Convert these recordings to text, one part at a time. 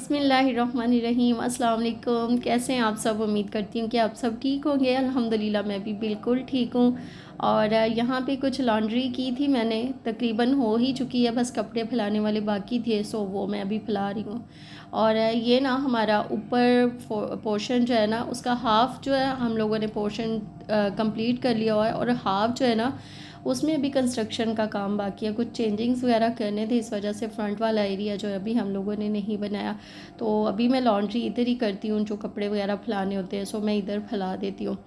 बिस्मिल्लाहिर्रहमानिर्रहीम। अस्सलाम वालेकुम। कैसे हैं आप सब? उम्मीद करती हूँ कि आप सब ठीक होंगे। अल्हम्दुलिल्लाह मैं भी बिल्कुल ठीक हूँ। और यहाँ पे कुछ लॉन्ड्री की थी मैंने, तकरीबन हो ही चुकी है, बस कपड़े फैलाने वाले बाकी थे, सो वो मैं अभी फैला रही हूँ। और ये ना हमारा ऊपर पोर्शन जो है ना, उसका हाफ़ जो है हम लोगों ने पोर्शन कंप्लीट कर लिया हुआ है, और हाफ़ जो है ना उसमें अभी कंस्ट्रक्शन का काम बाकी है। कुछ चेंजिंग्स वगैरह करने थे, इस वजह से फ्रंट वाला एरिया जो है अभी हम लोगों ने नहीं बनाया। तो अभी मैं लॉन्ड्री इधर ही करती हूँ, जो कपड़े वगैरह फैलाने होते हैं सो मैं इधर फैला देती हूँ।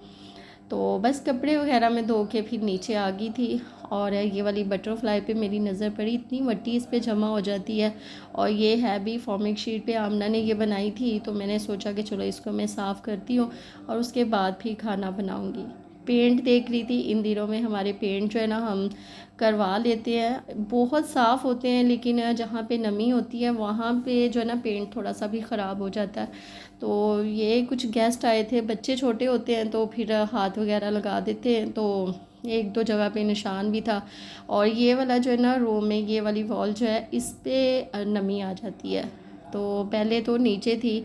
तो बस कपड़े वगैरह में धो के फिर नीचे आ गई थी, और ये वाली बटरफ्लाई पे मेरी नज़र पड़ी। इतनी मिट्टी इस पे जमा हो जाती है, और ये है भी फॉर्मिक शीट पे आमना ने ये बनाई थी, तो मैंने सोचा कि चलो इसको मैं साफ़ करती हूँ और उसके बाद फिर खाना बनाऊँगी। पेंट देख रही थी, इन दिनों में हमारे पेंट जो है ना हम करवा लेते हैं, बहुत साफ़ होते हैं, लेकिन जहाँ पे नमी होती है वहाँ पे जो है ना पेंट थोड़ा सा भी ख़राब हो जाता है। तो ये कुछ गेस्ट आए थे, बच्चे छोटे होते हैं तो फिर हाथ वगैरह लगा देते हैं, तो एक दो जगह पे निशान भी था। और ये वाला जो है ना रूम में ये वाली वॉल जो है इस पर नमी आ जाती है। तो पहले तो नीचे थी,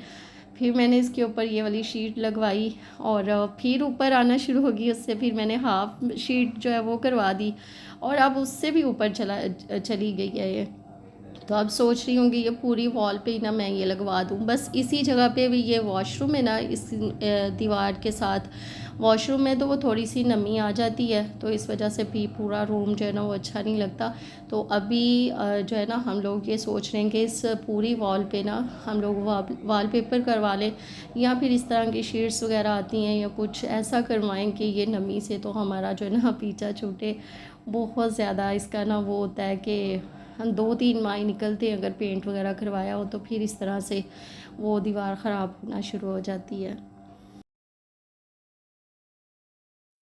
फिर मैंने इसके ऊपर ये वाली शीट लगवाई, और फिर ऊपर आना शुरू होगी उससे, फिर मैंने हाफ शीट जो है वो करवा दी, और अब उससे भी ऊपर चली गई है ये। तो अब सोच रही हूँ कि ये पूरी वॉल पे ही ना मैं ये लगवा दूँ, बस इसी जगह पे भी। ये वॉशरूम है ना, इस दीवार के साथ वॉशरूम में तो वो थोड़ी सी नमी आ जाती है, तो इस वजह से भी पूरा रूम जो है ना वो अच्छा नहीं लगता। तो अभी जो है ना हम लोग ये सोच रहे हैं कि इस पूरी वॉल पे ना हम लोग वॉलपेपर करवा लें, या फिर इस तरह की शीट्स वगैरह आती हैं या कुछ ऐसा करवाएं कि ये नमी से तो हमारा जो है ना पीछा छूटे। बहुत ज़्यादा इसका ना वो होता है कि हम 2-3 माह ही निकलते हैं अगर पेंट वगैरह करवाया हो, तो फिर इस तरह से वो दीवार ख़राब होना शुरू हो जाती है।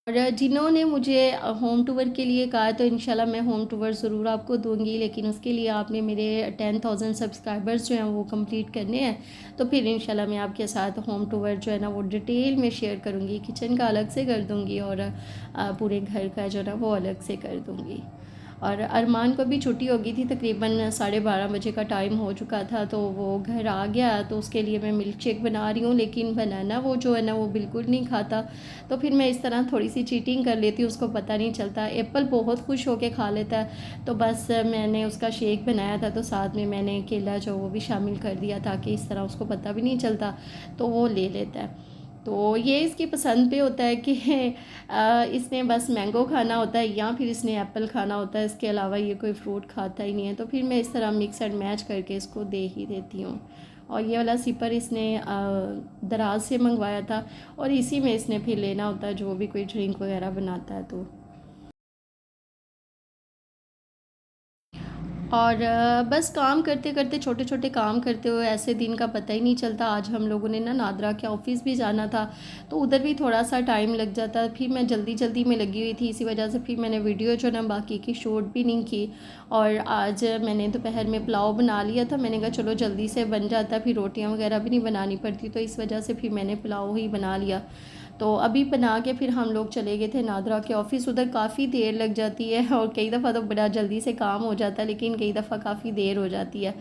और जिन्होंने मुझे होम टूर के लिए कहा है, तो इंशाल्लाह मैं होम टूर ज़रूर आपको दूंगी, लेकिन उसके लिए आपने मेरे 10,000 सब्सक्राइबर्स जो हैं वो कंप्लीट करने हैं। तो फिर इंशाल्लाह मैं आपके साथ होम टूर जो है ना वो डिटेल में शेयर करूँगी। किचन का अलग से कर दूँगी, और पूरे घर का जो है ना वो अलग से कर दूँगी। और अरमान को भी छुट्टी हो गई थी, तकरीबन 12:30 बजे का टाइम हो चुका था, तो वो घर आ गया। तो उसके लिए मैं मिल्क शेक बना रही हूँ, लेकिन बनाना वो जो है ना वो बिल्कुल नहीं खाता। तो फिर मैं इस तरह थोड़ी सी चीटिंग कर लेती हूँ, उसको पता नहीं चलता। एप्पल बहुत खुश होके खा लेता है, तो बस मैंने उसका शेक बनाया था, तो साथ में मैंने केला जो वो भी शामिल कर दिया, ताकि इस तरह उसको पता भी नहीं चलता, तो वो ले लेता है। तो ये इसकी पसंद पे होता है कि इसने बस मैंगो खाना होता है, या फिर इसने एप्पल खाना होता है, इसके अलावा ये कोई फ्रूट खाता ही नहीं है। तो फिर मैं इस तरह मिक्स एंड मैच करके इसको दे ही देती हूँ। और ये वाला सिपर इसने दराज से मंगवाया था, और इसी में इसने फिर लेना होता है जो भी कोई ड्रिंक वगैरह बनाता है। तो और बस काम करते करते, छोटे छोटे काम करते हुए ऐसे दिन का पता ही नहीं चलता। आज हम लोगों ने ना नादरा के ऑफ़िस भी जाना था, तो उधर भी थोड़ा सा टाइम लग जाता। फिर मैं जल्दी जल्दी में लगी हुई थी, इसी वजह से फिर मैंने वीडियो जो ना बाकी की शूट भी नहीं की। और आज मैंने दोपहर में पुलाव बना लिया था, मैंने कहा चलो जल्दी से बन जाता, फिर रोटियाँ वगैरह भी नहीं बनानी पड़ती, तो इस वजह से फिर मैंने पुलाव ही बना लिया। तो अभी बना के फिर हम लोग चले गए थे नादरा के ऑफ़िस। उधर काफ़ी देर लग जाती है, और कई दफ़ा तो बड़ा जल्दी से काम हो जाता है, लेकिन कई दफ़ा काफ़ी देर हो जाती है।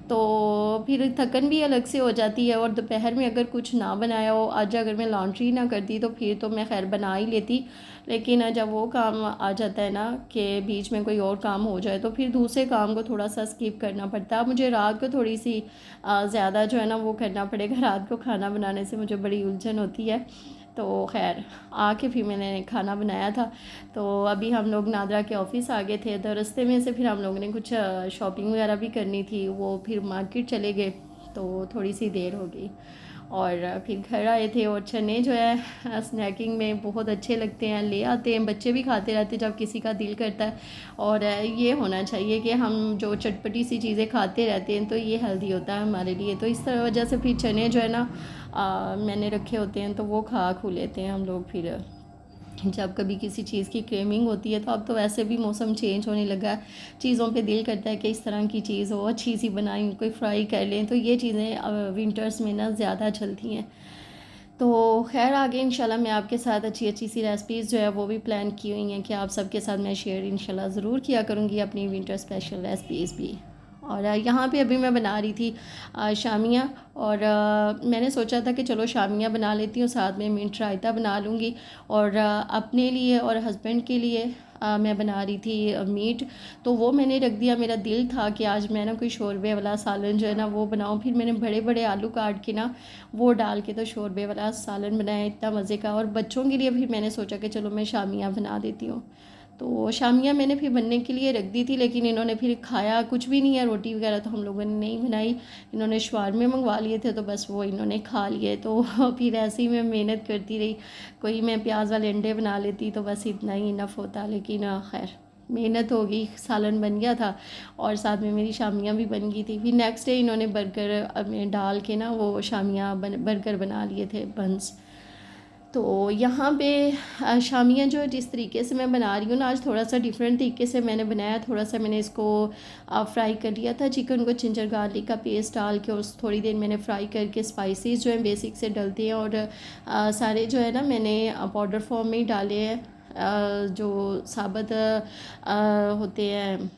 तो फिर थकन भी अलग से हो जाती है। और दोपहर में अगर कुछ ना बनाया हो, आज अगर मैं लॉन्ड्री ना करती तो फिर तो मैं खैर बना ही लेती, लेकिन जब वो काम आ जाता है ना कि बीच में कोई और काम हो जाए, तो फिर दूसरे काम को थोड़ा सा स्किप करना पड़ता है। मुझे रात को थोड़ी सी ज़्यादा जो है ना वो करना पड़ेगा, रात को खाना बनाने से मुझे बड़ी उलझन होती है। तो खैर आके फिर मैंने खाना बनाया था। तो अभी हम लोग नादरा के ऑफ़िस आ गए थे, तो रास्ते में से फिर हम लोगों ने कुछ शॉपिंग वगैरह भी करनी थी, वो फिर मार्केट चले गए, तो थोड़ी सी देर हो गई। और फिर घर आए थे, और चने जो है स्नैकिंग में बहुत अच्छे लगते हैं, ले आते हैं, बच्चे भी खाते रहते हैं जब किसी का दिल करता है। और ये होना चाहिए कि हम जो चटपटी सी चीज़ें खाते रहते हैं, तो ये हेल्दी होता है हमारे लिए। तो इस तरह वजह से फिर चने जो है ना मैंने रखे होते हैं, तो वो खा खू लेते हैं हम लोग फिर जब कभी किसी चीज़ की क्रेविंग होती है। तो अब तो वैसे भी मौसम चेंज होने लगा है, चीज़ों पे दिल करता है कि इस तरह की चीज़ हो, अच्छी सी बनाई, कोई फ्राई कर लें, तो ये चीज़ें विंटर्स में ना ज़्यादा चलती हैं। तो खैर आगे इंशाल्लाह मैं आपके साथ अच्छी अच्छी सी रेसिपीज़ जो है वो भी प्लान की हुई हैं कि आप सबके साथ मैं शेयर इंशाल्लाह ज़रूर किया करूँगी अपनी विंटर स्पेशल रेसिपीज़ भी। और यहाँ पे अभी मैं बना रही थी शामियाँ। और मैंने सोचा था कि चलो शामियाँ बना लेती हूँ, साथ में मिंट रायता बना लूँगी। और अपने लिए और हस्बैंड के लिए मैं बना रही थी मीट। तो वो मैंने रख दिया। मेरा दिल था कि आज मैं ना कोई शोरबे वाला सालन जो है ना वो बनाऊँ। फिर मैंने बड़े बड़े आलू काट के ना वो डाल के तो शोरबे वाला सालन बनाया, इतना मज़े का। और बच्चों के लिए फिर मैंने सोचा कि चलो मैं शामियाँ बना देती हूँ। तो शामियाँ मैंने फिर बनने के लिए रख दी थी, लेकिन इन्होंने फिर खाया कुछ भी नहीं है। रोटी वगैरह तो हम लोगों ने नहीं बनाई, इन्होंने शवारमे मंगवा लिए थे तो बस वो इन्होंने खा लिए। तो फिर ऐसे ही मैं मेहनत करती रही। कोई मैं प्याज वाले अंडे बना लेती तो बस इतना ही इनफ होता, लेकिन खैर मेहनत हो गई, सालन बन गया था और साथ में मेरी शामियाँ भी बन गई थी। फिर नेक्स्ट डे इन्होंने बर्गर में डाल के ना वो शामियाँ बर्गर बना लिए थे, बंस। तो यहाँ पे शामियाँ जो जिस तरीके से मैं बना रही हूँ ना, आज थोड़ा सा डिफरेंट तरीके से मैंने बनाया। थोड़ा सा मैंने इसको फ्राई कर लिया था, चिकन को जिंजर गार्लिक का पेस्ट डाल के, उस थोड़ी देर मैंने फ्राई करके स्पाइसेस जो है बेसिक से डलते हैं। और सारे जो है ना मैंने पाउडर फॉर्म में ही डाले हैं, जो साबुत होते हैं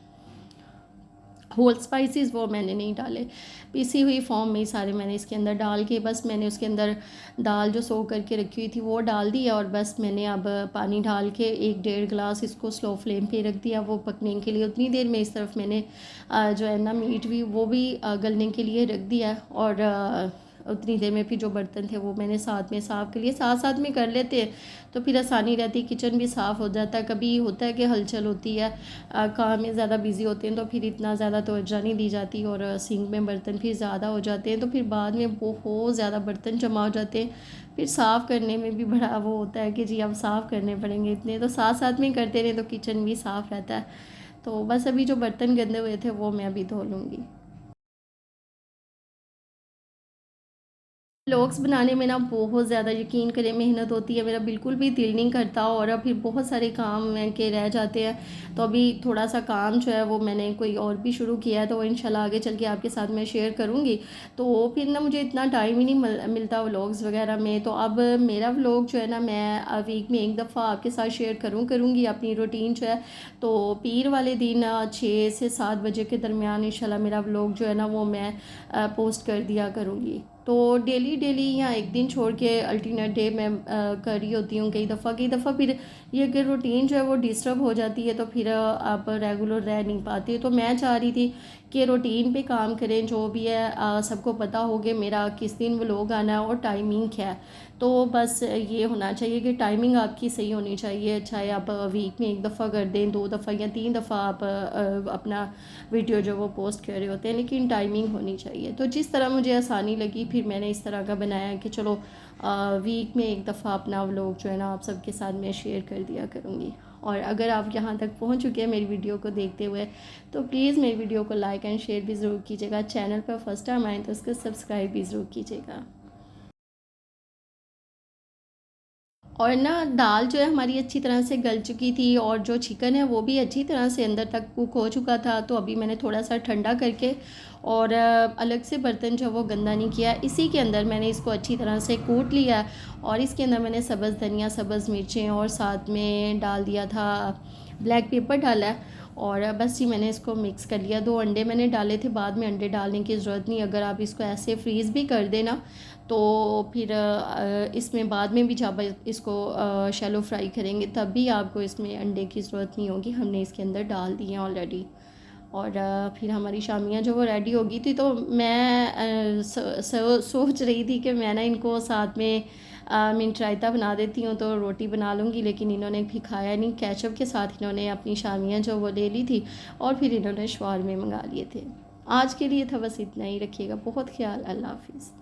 होल स्पाइसेस, वो मैंने नहीं डाले। पीसी हुई फॉर्म में ही सारे मैंने इसके अंदर डाल के, बस मैंने उसके अंदर दाल जो सोख करके रखी हुई थी वो डाल दी। और बस मैंने अब पानी डाल के 1-1.5 गिलास इसको स्लो फ्लेम पे रख दिया वो पकने के लिए। उतनी देर में इस तरफ मैंने जो है ना मीट भी वो भी गलने के लिए रख दिया। और उतनी देर में फिर जो बर्तन थे वो मैंने साथ में साफ़ कर लिए। साथ साथ में कर लेते हैं तो फिर आसानी रहती है, किचन भी साफ़ हो जाता है। कभी होता है कि हलचल होती है, काम में ज़्यादा बिजी होते हैं तो फिर इतना ज़्यादा तवज्जो नहीं दी जाती और सिंक में बर्तन फिर ज़्यादा हो जाते हैं, तो फिर बाद में बहुत ज़्यादा बर्तन जमा हो जाते हैं। फिर साफ़ करने में भी बड़ा वो होता है कि जी अब साफ़ करने पड़ेंगे इतने, तो साथ साथ में करते रहे तो किचन भी साफ़ रहता है। तो बस अभी जो बर्तन गंदे हुए थे वो मैं अभी धो लूँगी। व्लॉग्स बनाने में ना बहुत ज़्यादा यकीन करें मेहनत होती है, मेरा बिल्कुल भी दिल नहीं करता और अब फिर बहुत सारे काम हैं के रह जाते हैं। तो अभी थोड़ा सा काम जो है वो मैंने कोई और भी शुरू किया है, तो वो इंशाल्लाह आगे चल के आपके साथ मैं शेयर करूँगी। तो फिर ना मुझे इतना टाइम ही नहीं मिलता व्लॉग्स वगैरह में। तो अब मेरा व्लॉग जो है ना मैं वीक में एक दफ़ा आपके साथ शेयर करूँगी अपनी रूटीन जो है। तो पीर वाले दिन 6 से 7 बजे के दरमियान इंशाल्लाह मेरा व्लॉग जो है ना वो मैं पोस्ट कर दिया करूँगी। तो डेली डेली या एक दिन छोड़ के अल्टरनेट डे मैं कर रही होती हूँ। कई दफ़ा फिर ये अगर रूटीन जो है वो डिस्टर्ब हो जाती है तो फिर आप रेगुलर रह नहीं पाते। तो मैं चाह रही थी कि रूटीन पे काम करें, जो भी है सबको पता हो कि मेरा किस दिन व्लॉग आना है और टाइमिंग क्या है। तो बस ये होना चाहिए कि टाइमिंग आपकी सही होनी चाहिए, चाहे आप वीक में एक दफ़ा कर दें, 2 दफ़ा या 3 दफ़ा आप अपना वीडियो जो वो पोस्ट कर रहे होते हैं, लेकिन टाइमिंग होनी चाहिए। तो जिस तरह मुझे आसानी लगी फिर मैंने इस तरह का बनाया कि चलो वीक में एक दफ़ा अपना व्लॉग जो है ना आप सबके साथ मैं शेयर कर दिया करूँगी। और अगर आप यहाँ तक पहुँच चुके हैं मेरी वीडियो को देखते हुए तो प्लीज़ मेरी वीडियो को लाइक एंड शेयर भी ज़रूर कीजिएगा। चैनल पर फर्स्ट टाइम आए तो उसको सब्सक्राइब भी ज़रूर कीजिएगा। और ना दाल जो है हमारी अच्छी तरह से गल चुकी थी और जो चिकन है वो भी अच्छी तरह से अंदर तक कुक हो चुका था। तो अभी मैंने थोड़ा सा ठंडा करके और अलग से बर्तन जो वो गंदा नहीं किया, इसी के अंदर मैंने इसको अच्छी तरह से कूट लिया। और इसके अंदर मैंने सब्ज़ धनिया, सब्ज़ मिर्चें और साथ में डाल दिया था ब्लैक पेपर डाला है। और बस ही मैंने इसको मिक्स कर लिया। 2 अंडे मैंने डाले थे, बाद में अंडे डालने की ज़रूरत नहीं। अगर आप इसको ऐसे फ्रीज़ भी कर देना तो फिर इसमें बाद में भी जब इसको शैलो फ्राई करेंगे तब भी आपको इसमें अंडे की ज़रूरत नहीं होगी, हमने इसके अंदर डाल दिए हैं ऑलरेडी। और फिर हमारी शामियाँ जो वो रेडी हो गई थी तो मैं सोच रही थी कि मैं ना इनको साथ में मिंट रायता बना देती हूँ तो रोटी बना लूँगी, लेकिन इन्होंने भी खाया नहीं। केचप के साथ इन्होंने अपनी शामियाँ जो वो ले ली थी और फिर इन्होंने शवारमे मंगा लिए थे। आज के लिए था बस इतना ही, रखिएगा बहुत ख्याल, अल्लाह हाफिज़।